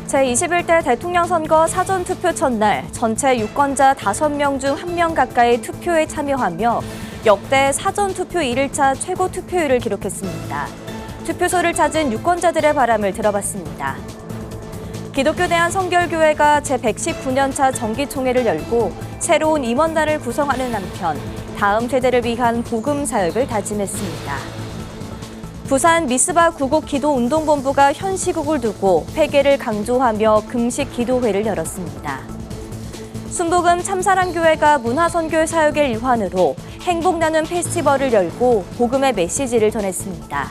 제21대 대통령 선거 사전투표 첫날 전체 유권자 5명 중 1명 가까이 투표에 참여하며 역대 사전투표 1일차 최고 투표율을 기록했습니다. 투표소를 찾은 유권자들의 바람을 들어봤습니다. 기독교 대한성결교회가 제119년차 정기총회를 열고 새로운 임원단을 구성하는 한편 다음 세대를 위한 복음 사역을 다짐했습니다. 부산 미스바 구국기도운동본부가 현 시국을 두고 회개를 강조하며 금식 기도회를 열었습니다. 순복음 참사랑교회가 문화선교 사역의 일환으로 행복나눔 페스티벌을 열고 복음의 메시지를 전했습니다.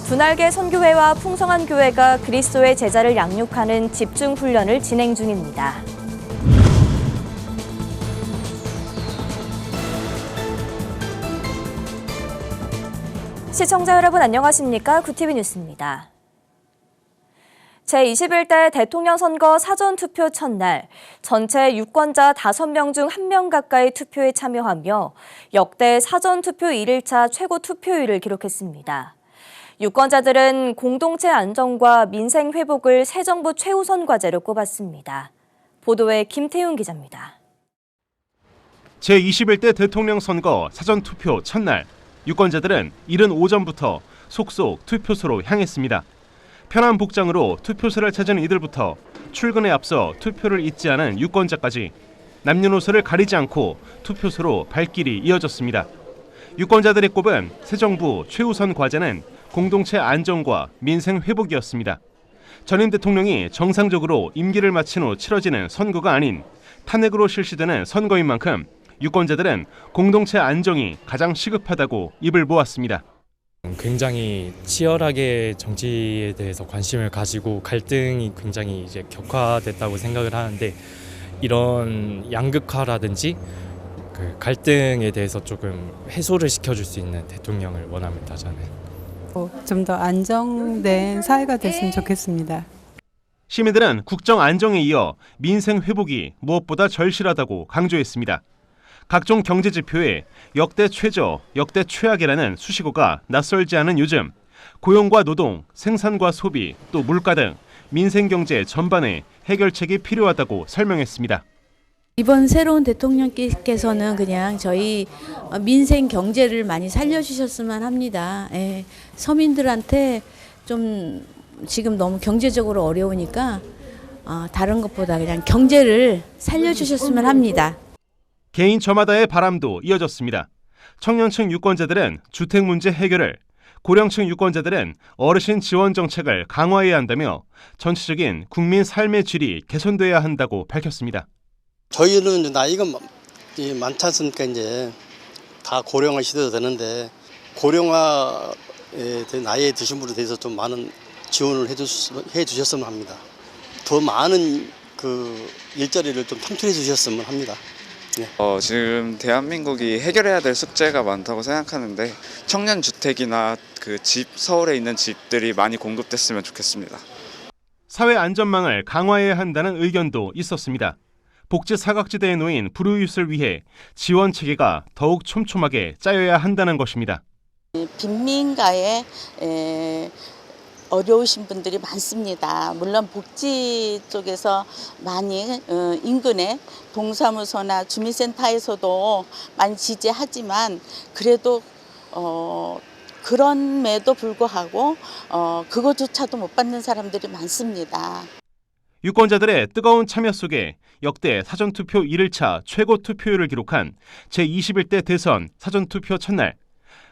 두날개 선교회와 풍성한 교회가 그리스도의 제자를 양육하는 집중훈련을 진행 중입니다. 시청자 여러분 안녕하십니까? 구티비 뉴스입니다. 제21대 대통령 선거 사전투표 첫날 전체 유권자 5명 중 1명 가까이 투표에 참여하며 역대 사전투표 1일차 최고 투표율을 기록했습니다. 유권자들은 공동체 안정과 민생 회복을 새 정부 최우선 과제로 꼽았습니다. 보도에 김태훈 기자입니다. 제21대 대통령 선거 사전투표 첫날 유권자들은 이른 오전부터 속속 투표소로 향했습니다. 편한 복장으로 투표소를 찾은 이들부터 출근에 앞서 투표를 잊지 않은 유권자까지 남녀노소를 가리지 않고 투표소로 발길이 이어졌습니다. 유권자들이 꼽은 새 정부 최우선 과제는 공동체 안정과 민생 회복이었습니다. 전임 대통령이 정상적으로 임기를 마친 후 치러지는 선거가 아닌 탄핵으로 실시되는 선거인 만큼 유권자들은 공동체 안정이 가장 시급하다고 입을 모았습니다. 굉장히 치열하게 정치에 대해서 관심을 가지고 갈등이 굉장히 이제 격화됐다고 생각을 하는데 이런 양극화라든지 그 갈등에 대해서 조금 해소를 시켜줄 수 있는 대통령을 원합니다. 저는. 좀 더 안정된 사회가 됐으면 좋겠습니다. 시민들은 국정 안정에 이어 민생 회복이 무엇보다 절실하다고 강조했습니다. 각종 경제 지표에 역대 최저, 역대 최악이라는 수식어가 낯설지 않은 요즘 고용과 노동, 생산과 소비, 또 물가 등 민생 경제 전반에 해결책이 필요하다고 설명했습니다. 이번 새로운 대통령께서는 그냥 저희 민생 경제를 많이 살려주셨으면 합니다. 예, 서민들한테 좀 지금 너무 경제적으로 어려우니까 다른 것보다 그냥 경제를 살려주셨으면 합니다. 개인 저마다의 바람도 이어졌습니다. 청년층 유권자들은 주택 문제 해결을, 고령층 유권자들은 어르신 지원 정책을 강화해야 한다며 전체적인 국민 삶의 질이 개선돼야 한다고 밝혔습니다. 저희는 나이가 많지 않습니까? 이제 다 고령화 시대도 되는데 고령화에 나이에 드신 분에 대해서 좀 많은 지원을 해주셨으면 합니다. 더 많은 그 일자리를 좀 창출해 주셨으면 합니다. 네. 지금 대한민국이 해결해야 될 숙제가 많다고 생각하는데 청년 주택이나 그 집, 서울에 있는 집들이 많이 공급됐으면 좋겠습니다. 사회 안전망을 강화해야 한다는 의견도 있었습니다. 복지 사각지대에 놓인 불우이웃을 위해 지원 체계가 더욱 촘촘하게 짜여야 한다는 것입니다. 빈민가에 어려우신 분들이 많습니다. 물론 복지 쪽에서 많이 인근에 동사무소나 주민센터에서도 많이 지지하지만 그래도 그럼에도 불구하고 그거조차도 못 받는 사람들이 많습니다. 유권자들의 뜨거운 참여 속에 역대 사전투표 1일차 최고 투표율을 기록한 제21대 대선 사전투표 첫날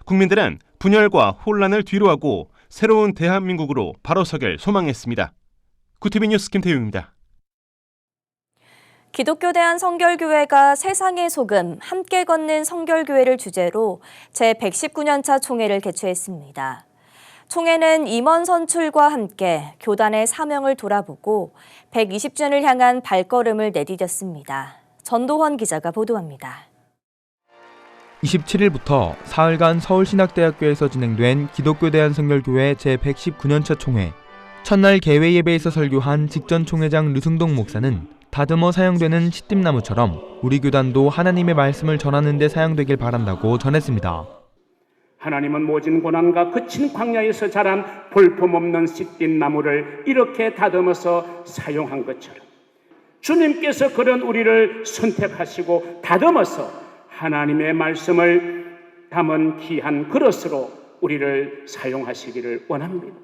국민들은 분열과 혼란을 뒤로하고 새로운 대한민국으로 바로 서길 소망했습니다. 구티비 뉴스 김태용입니다. 기독교 대한성결교회가 세상의 소금 함께 걷는 성결교회를 주제로 제119년차 총회를 개최했습니다. 총회는 임원 선출과 함께 교단의 사명을 돌아보고 120주년을 향한 발걸음을 내디뎠습니다. 전도헌 기자가 보도합니다. 27일부터 사흘간 서울신학대학교에서 진행된 기독교 대한성결교회 제119년차 총회. 첫날 개회 예배에서 설교한 직전 총회장 류승동 목사는 다듬어 사용되는 시띠나무처럼 우리 교단도 하나님의 말씀을 전하는 데 사용되길 바란다고 전했습니다. 하나님은 모진 고난과 거친 광야에서 자란 볼품없는 씨띤 나무를 이렇게 다듬어서 사용한 것처럼 주님께서 그런 우리를 선택하시고 다듬어서 하나님의 말씀을 담은 귀한 그릇으로 우리를 사용하시기를 원합니다.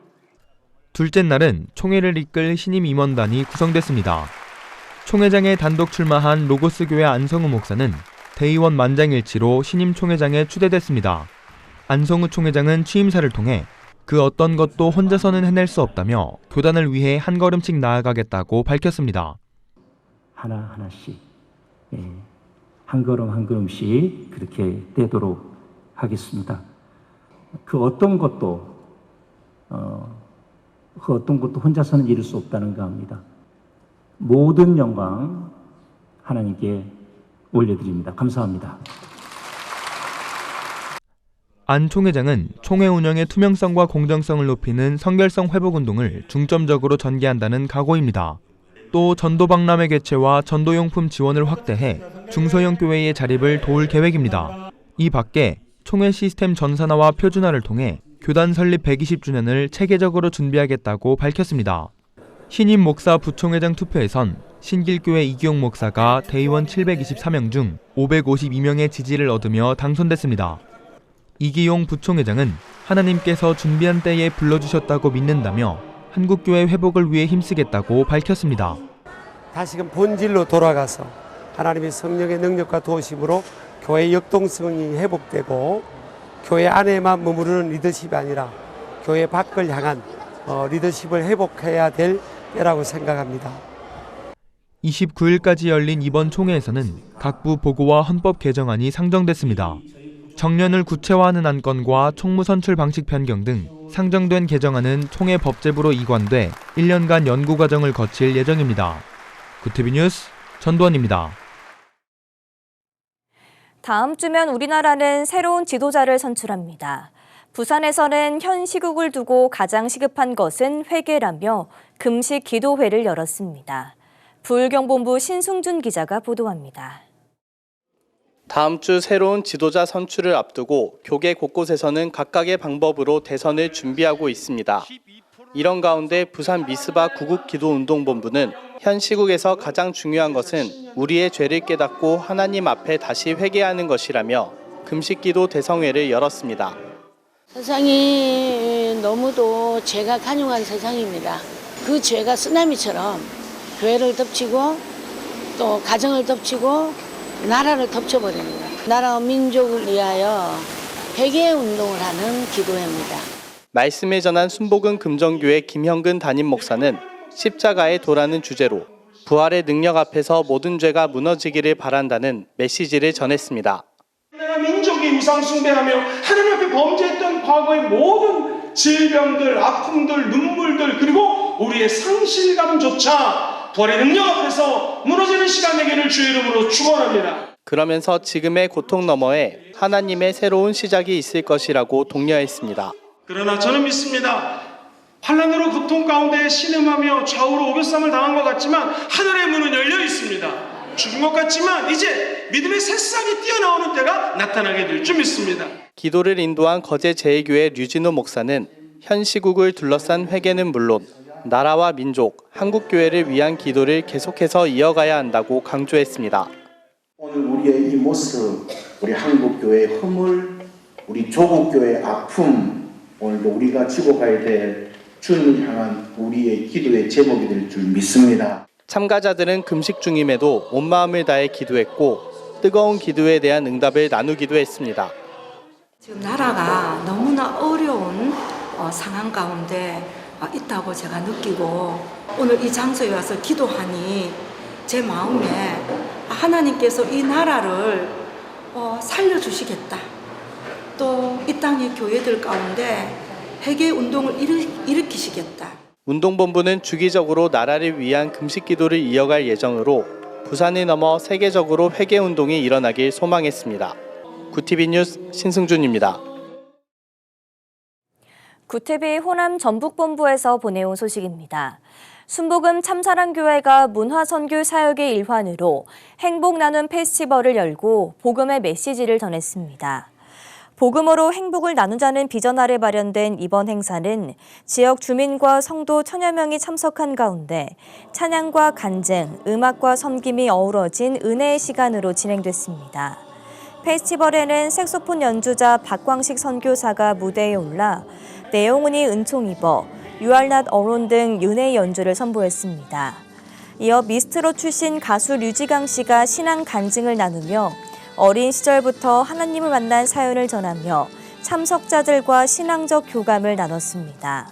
둘째 날은 총회를 이끌 신임 임원단이 구성됐습니다. 총회장에 단독 출마한 로고스 교회 안성우 목사는 대의원 만장일치로 신임 총회장에 추대됐습니다. 안성우 총회장은 취임사를 통해 그 어떤 것도 혼자서는 해낼 수 없다며 교단을 위해 한 걸음씩 나아가겠다고 밝혔습니다. 하나하나씩 한 걸음 한 걸음씩 그렇게 떼도록 하겠습니다. 그 어떤 것도 혼자서는 이룰 수 없다는가 합니다. 모든 영광 하나님께 올려드립니다. 감사합니다. 안 총회장은 총회 운영의 투명성과 공정성을 높이는 성결성 회복운동을 중점적으로 전개한다는 각오입니다. 또 전도박람회 개최와 전도용품 지원을 확대해 중소형 교회의 자립을 도울 계획입니다. 이 밖에 총회 시스템 전산화와 표준화를 통해 교단 설립 120주년을 체계적으로 준비하겠다고 밝혔습니다. 신임 목사 부총회장 투표에선 신길교회 이기용 목사가 대의원 724명 중 552명의 지지를 얻으며 당선됐습니다. 이기용 부총회장은 하나님께서 준비한 때에 불러주셨다고 믿는다며 한국교회 회복을 위해 힘쓰겠다고 밝혔습니다. 다시금 본질로 돌아가서 하나님의 성령의 능력과 도우심으로 교회 역동성이 회복되고 교회 안에만 머무르는 리더십이 아니라 교회 밖을 향한 리더십을 회복해야 될 때라고 생각합니다. 29일까지 열린 이번 총회에서는 각부 보고와 헌법 개정안이 상정됐습니다. 정년을 구체화하는 안건과 총무 선출 방식 변경 등 상정된 개정안은 총회 법제부로 이관돼 1년간 연구 과정을 거칠 예정입니다. 구티비 뉴스 전두환입니다. 다음 주면 우리나라는 새로운 지도자를 선출합니다. 부산에서는 현 시국을 두고 가장 시급한 것은 회개라며 금식 기도회를 열었습니다. 부울경본부 신승준 기자가 보도합니다. 다음 주 새로운 지도자 선출을 앞두고 교계 곳곳에서는 각각의 방법으로 대선을 준비하고 있습니다. 이런 가운데 부산 미스바 구국기도운동본부는 현 시국에서 가장 중요한 것은 우리의 죄를 깨닫고 하나님 앞에 다시 회개하는 것이라며 금식기도 대성회를 열었습니다. 세상이 너무도 죄가 간용한 세상입니다. 그 죄가 쓰나미처럼 교회를 덮치고 또 가정을 덮치고 나라를 덮쳐버립니다. 나라와 민족을 위하여 회개 운동을 하는 기도회입니다. 말씀을 전한 순복음 금정교회 김형근 담임 목사는 십자가의 도라는 주제로 부활의 능력 앞에서 모든 죄가 무너지기를 바란다는 메시지를 전했습니다. 나라 민족이 우상 숭배하며 하나님 앞에 범죄했던 과거의 모든 질병들, 아픔들, 눈물들 그리고 우리의 상실감조차 부활의 능력 앞에서 무너지는 시간 되기를 주의 이름으로 축원합니다. 그러면서 지금의 고통 너머에 하나님의 새로운 시작이 있을 것이라고 독려했습니다. 그러나 저는 믿습니다. 환난으로 고통 가운데 신음하며 좌우로 오겹삼을 당한 것 같지만 하늘의 문은 열려 있습니다. 죽은 것 같지만 이제 믿음의 새싹이 뛰어나오는 때가 나타나게 될 줄 믿습니다. 기도를 인도한 거제제일교회 류진우 목사는 현 시국을 둘러싼 회개는 물론 나라와 민족, 한국교회를 위한 기도를 계속해서 이어가야 한다고 강조했습니다. 오늘 우리의 이 모습, 우리 한국교회의 허물, 우리 조국교회의 아픔, 오늘도 우리가 지고 가야 될 주님을 향한 우리의 기도의 제목이 될 줄 믿습니다. 참가자들은 금식 중임에도 온 마음을 다해 기도했고 뜨거운 기도에 대한 응답을 나누기도 했습니다. 지금 나라가 너무나 어려운 상황 가운데 있다고 제가 느끼고 오늘 이 장소에 와서 기도하니 제 마음에 하나님께서 이 나라를 살려주시겠다. 또 이 땅의 교회들 가운데 회개 운동을 일으키시겠다. 운동본부는 주기적으로 나라를 위한 금식 기도를 이어갈 예정으로 부산을 넘어 세계적으로 회개 운동이 일어나길 소망했습니다. 구티비 뉴스 신승준입니다. 구티비 호남 전북본부에서 보내온 소식입니다. 순복음 참사랑교회가 문화선교 사역의 일환으로 행복 나눔 페스티벌을 열고 복음의 메시지를 전했습니다. 복음으로 행복을 나누자는 비전 아래 마련된 이번 행사는 지역 주민과 성도 천여 명이 참석한 가운데 찬양과 간증, 음악과 섬김이 어우러진 은혜의 시간으로 진행됐습니다. 페스티벌에는 색소폰 연주자 박광식 선교사가 무대에 올라 내용은이 은총 입어 You Are Not Alone 등 은혜의 연주를 선보였습니다. 이어 미스트롯 출신 가수 류지강 씨가 신앙 간증을 나누며 어린 시절부터 하나님을 만난 사연을 전하며 참석자들과 신앙적 교감을 나눴습니다.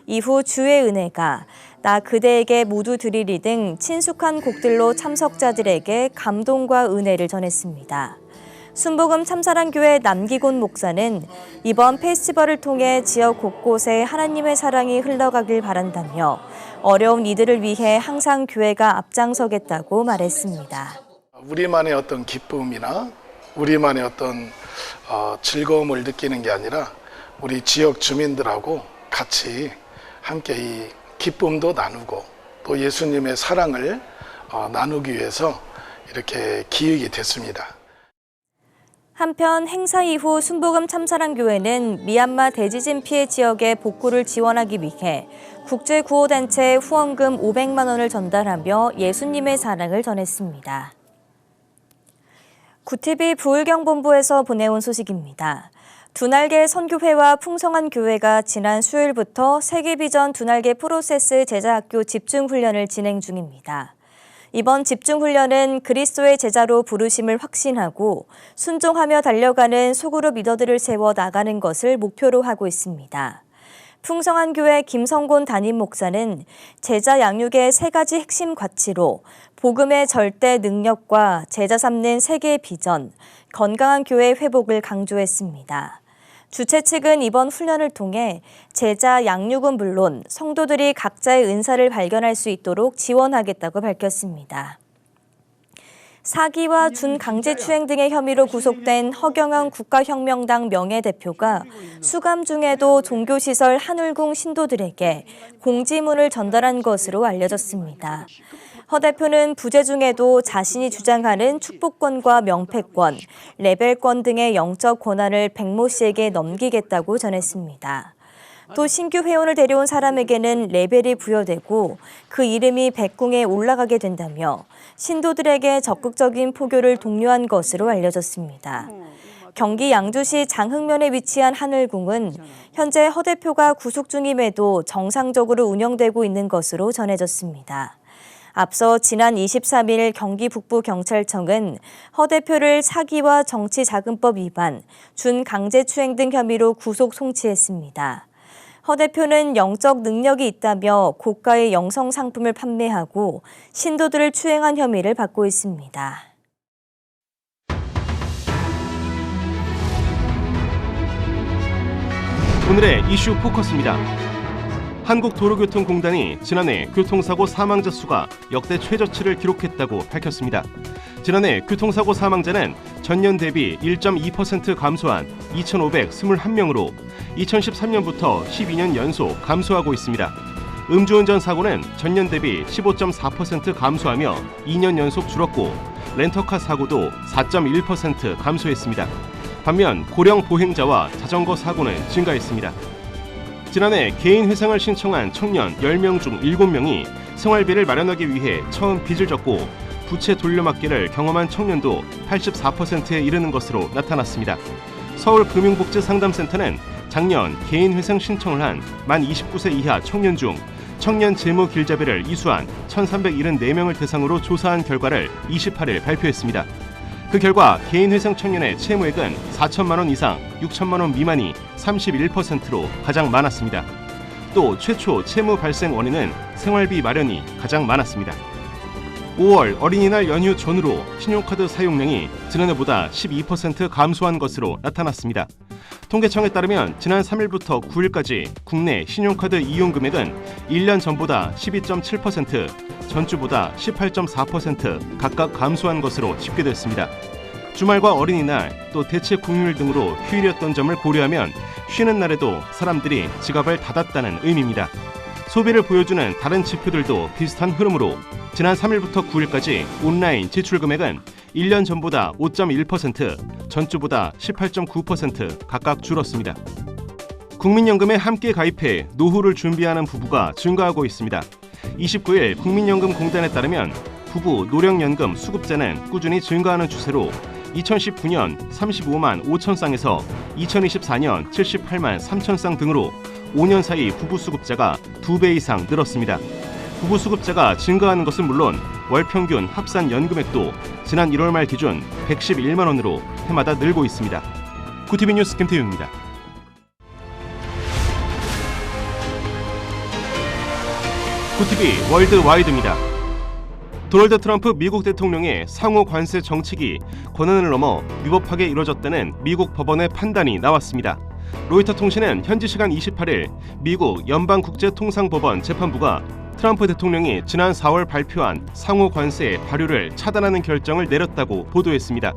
이후 주의 은혜가 나 그대에게 모두 드리리 등 친숙한 곡들로 참석자들에게 감동과 은혜를 전했습니다. 순복음 참사랑교회 남기곤 목사는 이번 페스티벌을 통해 지역 곳곳에 하나님의 사랑이 흘러가길 바란다며 어려운 이들을 위해 항상 교회가 앞장서겠다고 말했습니다. 우리만의 어떤 기쁨이나 우리만의 어떤 즐거움을 느끼는 게 아니라 우리 지역 주민들하고 같이 함께 이 기쁨도 나누고 또 예수님의 사랑을 나누기 위해서 이렇게 기획이 됐습니다. 한편 행사 이후 순복음 참사랑교회는 미얀마 대지진 피해 지역의 복구를 지원하기 위해 국제구호단체에 후원금 500만 원을 전달하며 예수님의 사랑을 전했습니다. 구TV 부울경본부에서 보내온 소식입니다. 두날개 선교회와 풍성한 교회가 지난 수요일부터 세계비전 두날개 프로세스 제자학교 집중훈련을 진행 중입니다. 이번 집중훈련은 그리스도의 제자로 부르심을 확신하고 순종하며 달려가는 소그룹 리더들을 세워 나가는 것을 목표로 하고 있습니다. 풍성한 교회 김성곤 담임 목사는 제자 양육의 3가지 핵심 가치로 복음의 절대 능력과 제자 삼는 세계의 비전, 건강한 교회 회복을 강조했습니다. 주최 측은 이번 훈련을 통해 제자 양육은 물론 성도들이 각자의 은사를 발견할 수 있도록 지원하겠다고 밝혔습니다. 사기와 준강제추행 등의 혐의로 구속된 허경영 국가혁명당 명예대표가 수감 중에도 종교시설 한울궁 신도들에게 공지문을 전달한 것으로 알려졌습니다. 허 대표는 부재 중에도 자신이 주장하는 축복권과 명패권, 레벨권 등의 영적 권한을 백모 씨에게 넘기겠다고 전했습니다. 또 신규 회원을 데려온 사람에게는 레벨이 부여되고 그 이름이 백궁에 올라가게 된다며 신도들에게 적극적인 포교를 독려한 것으로 알려졌습니다. 경기 양주시 장흥면에 위치한 하늘궁은 현재 허 대표가 구속 중임에도 정상적으로 운영되고 있는 것으로 전해졌습니다. 앞서 지난 23일 경기 북부경찰청은 허 대표를 사기와 정치자금법 위반, 준강제추행 등 혐의로 구속 송치했습니다. 허 대표는 영적 능력이 있다며 고가의 영성 상품을 판매하고 신도들을 추행한 혐의를 받고 있습니다. 오늘의 이슈 포커스입니다. 한국도로교통공단이 지난해 교통사고 사망자 수가 역대 최저치를 기록했다고 밝혔습니다. 지난해 교통사고 사망자는 전년 대비 1.2% 감소한 2,521명으로 2013년부터 12년 연속 감소하고 있습니다. 음주운전 사고는 전년 대비 15.4% 감소하며 2년 연속 줄었고 렌터카 사고도 4.1% 감소했습니다. 반면 고령 보행자와 자전거 사고는 증가했습니다. 지난해 개인 회상을 신청한 청년 10명 중 7명이 생활비를 마련하기 위해 처음 빚을 졌고 부채 돌려막기를 경험한 청년도 84%에 이르는 것으로 나타났습니다. 서울금융복지상담센터는 작년 개인 회상 신청을 한 만 29세 이하 청년 중 청년 재무 길잡이를 이수한 1,374명을 대상으로 조사한 결과를 28일 발표했습니다. 그 결과 개인 회상 청년의 채무액은 4천만 원 이상, 6천만 원 미만이 31%로 가장 많았습니다. 또 최초 채무 발생 원인은 생활비 마련이 가장 많았습니다. 5월 어린이날 연휴 전후로 신용카드 사용량이 지난해보다 12% 감소한 것으로 나타났습니다. 통계청에 따르면 지난 3일부터 9일까지 국내 신용카드 이용 금액은 1년 전보다 12.7%, 전주보다 18.4% 각각 감소한 것으로 집계됐습니다. 주말과 어린이날 또 대체 공휴일 등으로 휴일이었던 점을 고려하면 쉬는 날에도 사람들이 지갑을 닫았다는 의미입니다. 소비를 보여주는 다른 지표들도 비슷한 흐름으로 지난 3일부터 9일까지 온라인 지출 금액은 1년 전보다 5.1%, 전주보다 18.9% 각각 줄었습니다. 국민연금에 함께 가입해 노후를 준비하는 부부가 증가하고 있습니다. 29일 국민연금공단에 따르면 부부 노령연금 수급자는 꾸준히 증가하는 추세로 2019년 35만 5천 쌍에서 2024년 78만 3천 쌍 등으로 5년 사이 부부 수급자가 2배 이상 늘었습니다. 부부 수급자가 증가하는 것은 물론 월 평균 합산 연금액도 지난 1월 말 기준 111만 원으로 해마다 늘고 있습니다. 구티비 뉴스 김태윤입니다. 구티비 월드와이드입니다. 도널드 트럼프 미국 대통령의 상호 관세 정책이 권한을 넘어 위법하게 이뤄졌다는 미국 법원의 판단이 나왔습니다. 로이터 통신은 현지 시간 28일 미국 연방국제통상법원 재판부가 트럼프 대통령이 지난 4월 발표한 상호 관세 발효를 차단하는 결정을 내렸다고 보도했습니다.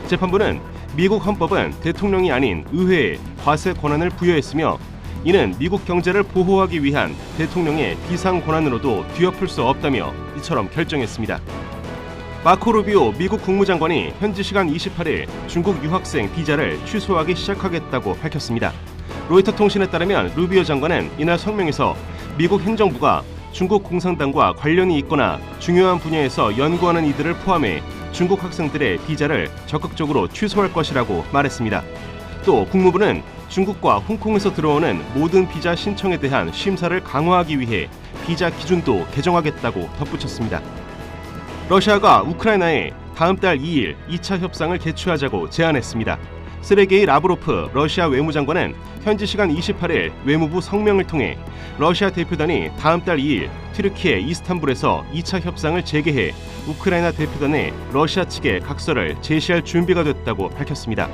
재판부는 미국 헌법은 대통령이 아닌 의회에 과세 권한을 부여했으며 이는 미국 경제를 보호하기 위한 대통령의 비상 권한으로도 뒤엎을 수 없다며 이처럼 결정했습니다. 마코 루비오 미국 국무장관이 현지 시간 28일 중국 유학생 비자를 취소하기 시작하겠다고 밝혔습니다. 로이터 통신에 따르면 루비오 장관은 이날 성명에서 미국 행정부가 중국 공산당과 관련이 있거나 중요한 분야에서 연구하는 이들을 포함해 중국 학생들의 비자를 적극적으로 취소할 것이라고 말했습니다. 또 국무부는 중국과 홍콩에서 들어오는 모든 비자 신청에 대한 심사를 강화하기 위해 비자 기준도 개정하겠다고 덧붙였습니다. 러시아가 우크라이나에 다음 달 2일 2차 협상을 개최하자고 제안했습니다. 세르게이 라브로프 러시아 외무장관은 현지 시간 28일 외무부 성명을 통해 러시아 대표단이 다음 달 2일 튀르키예 이스탄불에서 2차 협상을 재개해 우크라이나 대표단에 러시아 측에 각서를 제시할 준비가 됐다고 밝혔습니다.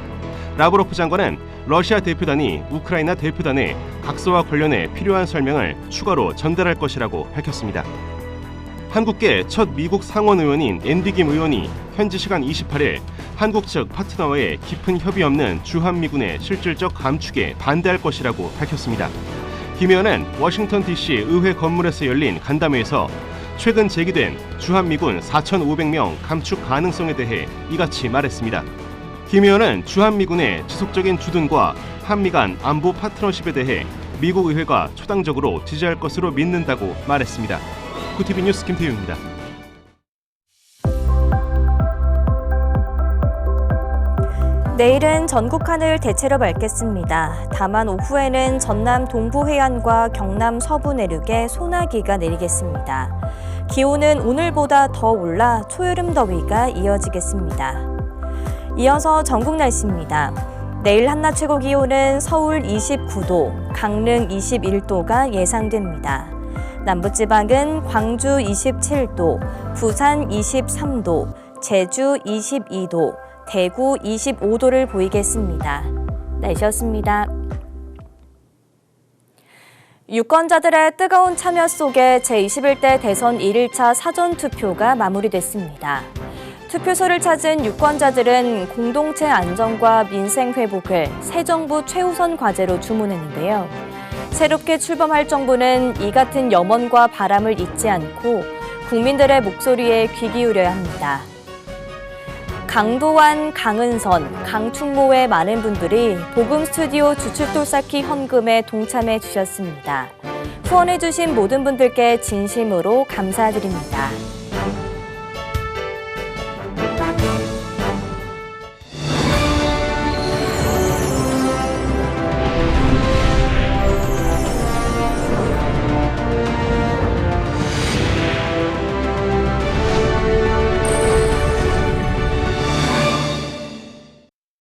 라브로프 장관은 러시아 대표단이 우크라이나 대표단에 각서와 관련해 필요한 설명을 추가로 전달할 것이라고 밝혔습니다. 한국계 첫 미국 상원 의원인 앤디 김 의원이 현지 시간 28일 한국 측 파트너와의 깊은 협의 없는 주한미군의 실질적 감축에 반대할 것이라고 밝혔습니다. 김 의원은 워싱턴 DC 의회 건물에서 열린 간담회에서 최근 제기된 주한미군 4,500명 감축 가능성에 대해 이같이 말했습니다. 김 의원은 주한미군의 지속적인 주둔과 한미 간 안보 파트너십에 대해 미국 의회가 초당적으로 지지할 것으로 믿는다고 말했습니다. 구티비 뉴스 김태윤입니다. 내일은 전국 하늘 대체로 맑겠습니다. 다만 오후에는 전남 동부 해안과 경남 서부 내륙에 소나기가 내리겠습니다. 기온은 오늘보다 더 올라 초여름 더위가 이어지겠습니다. 이어서 전국 날씨입니다. 내일 한낮 최고 기온은 서울 29도, 강릉 21도가 예상됩니다. 남부지방은 광주 27도, 부산 23도, 제주 22도, 대구 25도를 보이겠습니다. 날씨였습니다. 유권자들의 뜨거운 참여 속에 제21대 대선 1일차 사전투표가 마무리됐습니다. 투표소를 찾은 유권자들은 공동체 안정과 민생 회복을 새 정부 최우선 과제로 주문했는데요. 새롭게 출범할 정부는 이 같은 염원과 바람을 잊지 않고 국민들의 목소리에 귀 기울여야 합니다. 강도환, 강은선, 강충모의 많은 분들이 복음 스튜디오 주춧돌 쌓기 헌금에 동참해 주셨습니다. 후원해 주신 모든 분들께 진심으로 감사드립니다.